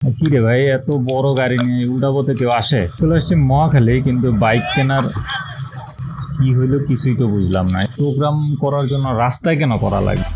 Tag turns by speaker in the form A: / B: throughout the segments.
A: কি রে ভাই, এত বড় গাড়ি নিয়ে উল্টা পথে কেউ আসে? চলে আসছে মহাখালী, কিন্তু বাইক কেনার কি হইলো কিছুই তো বুঝলাম না। প্রোগ্রাম করার জন্য রাস্তায় কেন করা লাগে?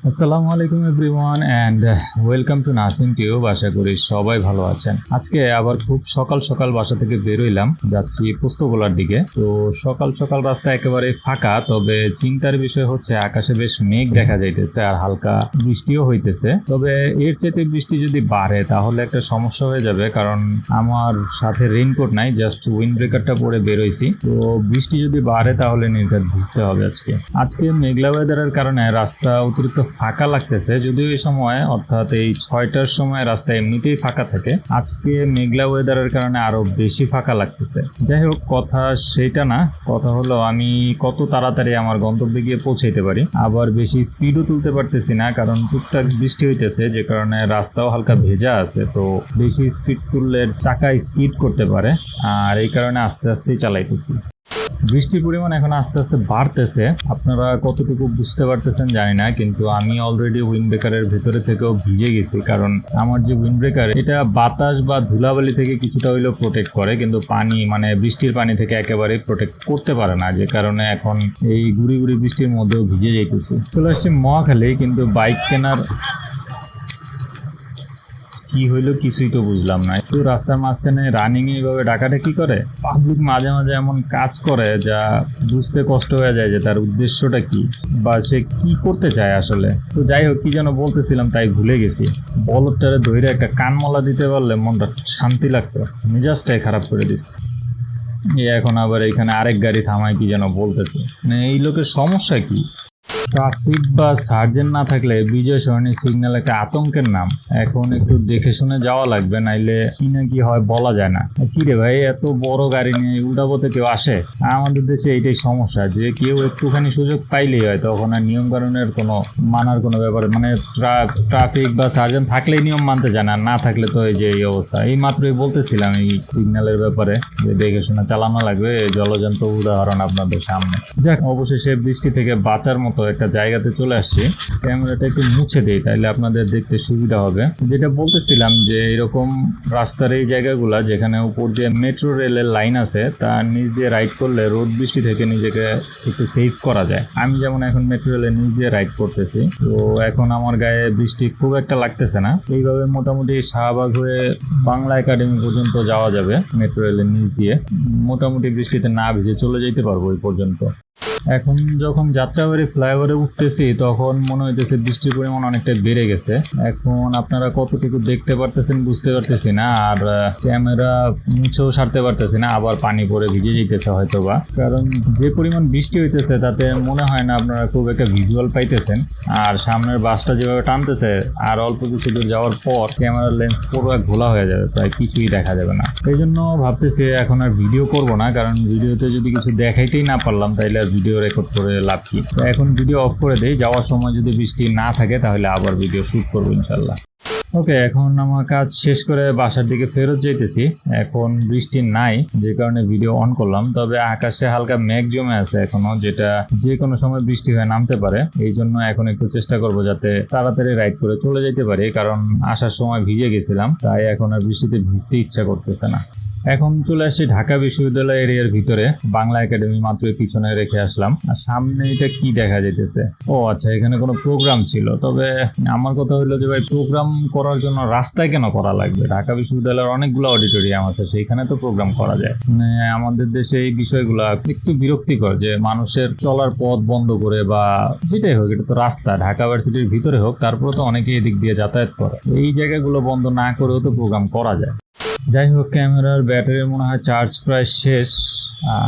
A: আসসালামু আলাইকুম everyone and welcome to Nasim Tube. আশা করি সবাই ভালো আছেন। আজকে আবার খুব সকাল সকাল বাসা থেকে বেরোইলাম, যাচ্ছি পোস্তগোলার দিকে। তো সকাল সকাল রাস্তা একেবারে ফাঁকা, তবে চিন্তার বিষয় হচ্ছে আকাশে বেশ মেঘ দেখা যাইতেছে আর হালকা বৃষ্টিও হইতেছে। তবে এর চেয়ে বৃষ্টি যদি বাড়ে তাহলে একটা সমস্যা হয়ে যাবে, কারণ আমার সাথে রেইনকোট নাই, জাস্ট উইন্ড ব্রেকারটা পরে বেরোইছি। তো বৃষ্টি যদি বাড়ে তাহলে নির্ঘাত ভিজতে হবে। আজকে মেঘলা ওয়েদারের কারণে রাস্তা অতিরিক্ত ফাঁকা লাগতেছে, যদিও এই সময় অর্থাৎ এই 6টার সময় রাস্তা এমনিতেই ফাঁকা থাকে। আজকে মেঘলা ওয়েদারের কারণে আরো বেশি ফাঁকা লাগতেছে। যাই হোক, কথা সেটা না, কথা হলো আমি কত তাড়াতাড়ি আমার গন্তব্যে গিয়ে পৌঁছাইতে পারি। আবার বেশি স্পিডও তুলতে পারতেছি না, কারণ টুকটাক বৃষ্টি হইতেছে, যে কারণে রাস্তাও হালকা ভেজা আছে। তো বেশি স্পিড তুললে চাকা স্কিড করতে পারে, আর এই কারণে আস্তে আস্তেই চালাইতেছি। বৃষ্টির পরিমাণ এখন আস্তে আস্তে বাড়তেছে, আপনারা কতটুকু বুঝতে পারতেছেন জানি না, কিন্তু আমি অলরেডি উইন্ড ব্রেকারের ভেতরে থেকেও ভিজে গেছি। কারণ আমার যে উইন্ড ব্রেকার, এটা বাতাস বা ধুলাবালি থেকে কিছুটা হইলেও প্রোটেক্ট করে, কিন্তু পানি মানে বৃষ্টির পানি থেকে একেবারেই প্রোটেক্ট করতে পারে না, যে কারণে এখন এই গুড়ি গুড়ি বৃষ্টির মধ্যেও ভিজে যাইতেছি। চলে আসছি মহাখালী, কিন্তু বাইক কেনার কি হইলো কিছুই তো বুঝলাম না। একটু রাস্তার মাঝখানে রানিং এইভাবে ডাকাডাকি করে, পাবলিক মাঝে মাঝে এমন কাজ করে যা বুঝতে কষ্ট হয়ে যায় যে তার উদ্দেশ্যটা কি বা সে কি করতে চায় আসলে। তো যাই হোক, কি যেন বলতেছিলাম তাই ভুলে গেছি। বলদটারে ধরে একটা কানমলা দিতে পারলে মনটা শান্তি লাগতো, মেজাজটাই খারাপ করে দিত। এখন আবার এখানে আরেক গাড়ি থামায় কি যেন বলতেছে, মানে এই লোকের সমস্যা কি? ট্রাফিক বা সার্জেন্ট না থাকলে বিজয় সরণি সিগন্যাল একটা আতঙ্কের নাম। এখন একটু দেখে শুনে যাওয়া লাগবে, নাইলে কি না কি হয় বলা যায় না। কি রে ভাই, এত বড় গাড়ি নিয়ে উল্টা পথে কেউ আসে? আমাদের দেশে এইটাই সমস্যা, যে কেউ একটুখানি সুযোগ পাইলেই হয় তখন আর নিয়ম কানুনের কোনো মানার কোনো ব্যাপার, মানে ট্রাফিক বা সার্জেন্ট থাকলেই নিয়ম মানতে চায় না, না থাকলে তো এই যে এই অবস্থা। এই মাত্রই বলতেছিলাম এই সিগন্যালের ব্যাপারে, যে দেখে শুনে চালানো লাগবে। জলজন্ত উদাহরণ আপনাদের সামনে। যাক, অবশেষে বৃষ্টি থেকে বাঁচার মতো একটা জায়গাতে চলে আসছি। ক্যামেরাটা একটু মুছে দিই, তাইলে আপনাদের দেখতে সুবিধা হবে। যেটা বলতেছিলাম, যে এরকম রাস্তার এই জায়গাগুলা যেখানে উপর দিয়ে মেট্রো রেলের লাইন আছে, তার নিচ দিয়ে রাইড করলে রোদ বৃষ্টি থেকে নিজেকে একটু সেভ করা যায়। আমি যেমন এখন মেট্রো রেলের নিচ দিয়ে রাইড করতেছি, তো এখন আমার গায়ে বৃষ্টি খুব একটা লাগতেছে না। এইভাবে মোটামুটি শাহবাগ হয়ে বাংলা একাডেমি পর্যন্ত যাওয়া যাবে মেট্রো রেলের নিচ দিয়ে। মোটামুটি বৃষ্টিতে না ভিজে চলে যেতে পারবো ওই পর্যন্ত। এখন যখন যাত্রাবাড়ি ফ্লাইওভারে উঠতেছি তখন মনে হইতেছে বৃষ্টির পরিমাণ অনেকটা বেড়ে গেছে। এখন আপনারা কতটুকু দেখতে পারতেছেন বুঝতে পারতেছি না, আর ক্যামেরা মুছেও সারতে পারতেছি না, আবার পানি পরে ভিজে যেতেছে হয়তোবা। কারণ যে পরিমাণ বৃষ্টি হইতেছে তাতে মনে হয় না আপনারা খুব একটা ভিজুয়াল পাইতেছেন। আর সামনের বাসটা যেভাবে টানতেছে, আর অল্প কিছু দূর যাওয়ার পর ক্যামেরার লেন্স পুরো ঘোলা হয়ে যাবে, প্রায় কিছুই দেখা যাবে না। এই জন্য ভাবতেছি এখন আর ভিডিও করব না, কারণ ভিডিওতে যদি কিছু দেখাইতেই না পারলাম তাইলে আর ভিডিও রেকর্ড করে লাভ কি। এখন ভিডিও অফ করে দেই, যাওয়ার সময় যদি বৃষ্টি না থাকে তাহলে আবার ভিডিও শুট করবো ইনশাল্লাহ। ওকে, এখন আমার কাজ শেষ করে বাসার দিকে ফেরত যেতেছি। এখন বৃষ্টি নাই, যে কারণে ভিডিও অন করলাম। তবে আকাশে হালকা মেঘ জমে আছে এখনো, যেটা যে কোনো সময় বৃষ্টি হয়ে নামতে পারে। এই জন্য এখন একটু চেষ্টা করব যাতে তাড়াতাড়ি রাইড করে চলে যেতে পারি, কারণ আসার সময় ভিজে গেছিলাম, তাই এখন আর বৃষ্টিতে ভিজতে ইচ্ছা করতেছে না। এখন চলে আসছি ঢাকা বিশ্ববিদ্যালয় এরিয়ার ভিতরে, বাংলা একাডেমি মাত্র পিছনে রেখে আসলাম। আর সামনে এটা কি দেখা যেতেছে? ও আচ্ছা, এখানে কোনো প্রোগ্রাম ছিল। তবে আমার কথা হলো যে ভাই, প্রোগ্রাম করার জন্য রাস্তায় কেন করা লাগবে? ঢাকা বিশ্ববিদ্যালয়ের অনেকগুলো অডিটোরিয়াম আছে, সেইখানে তো প্রোগ্রাম করা যায়। মানে আমাদের দেশে এই বিষয়গুলো একটু বিরক্তিকর, যে মানুষের চলার পথ বন্ধ করে বা যেটাই হোক, এটা তো রাস্তা, ঢাকা ভার্সিটির ভিতরে হোক, তারপরে তো অনেকে এদিক দিয়ে যাতায়াত করে। এই জায়গাগুলো বন্ধ না করেও তো প্রোগ্রাম করা যায়। যাই হোক, ক্যামেরার ব্যাটারি মনে হয় চার্জ প্রায় শেষ,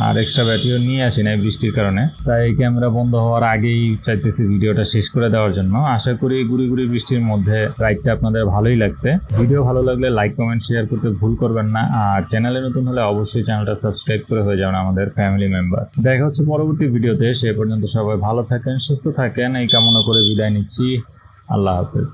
A: আর এক্সট্রা ব্যাটারিও নিয়ে আসি নাই বৃষ্টির কারণে, তাই ক্যামেরা বন্ধ হওয়ার আগেই চাইতেছি ভিডিওটা শেষ করে দেওয়ার জন্য। আশা করি গুড়ি গুড়ি বৃষ্টির মধ্যে রাইডটা আপনাদের ভালোই লাগছে। ভিডিও ভালো লাগলে লাইক কমেন্ট শেয়ার করতে ভুল করবেন না, আর চ্যানেলে নতুন হলে অবশ্যই চ্যানেলটা সাবস্ক্রাইব করে হয়ে যাবেন আমাদের ফ্যামিলি মেম্বার। দেখা হচ্ছে পরবর্তী ভিডিওতে, সে পর্যন্ত সবাই ভালো থাকেন, সুস্থ থাকেন, এই কামনা করে বিদায় নিচ্ছি। আল্লাহ হাফেজ।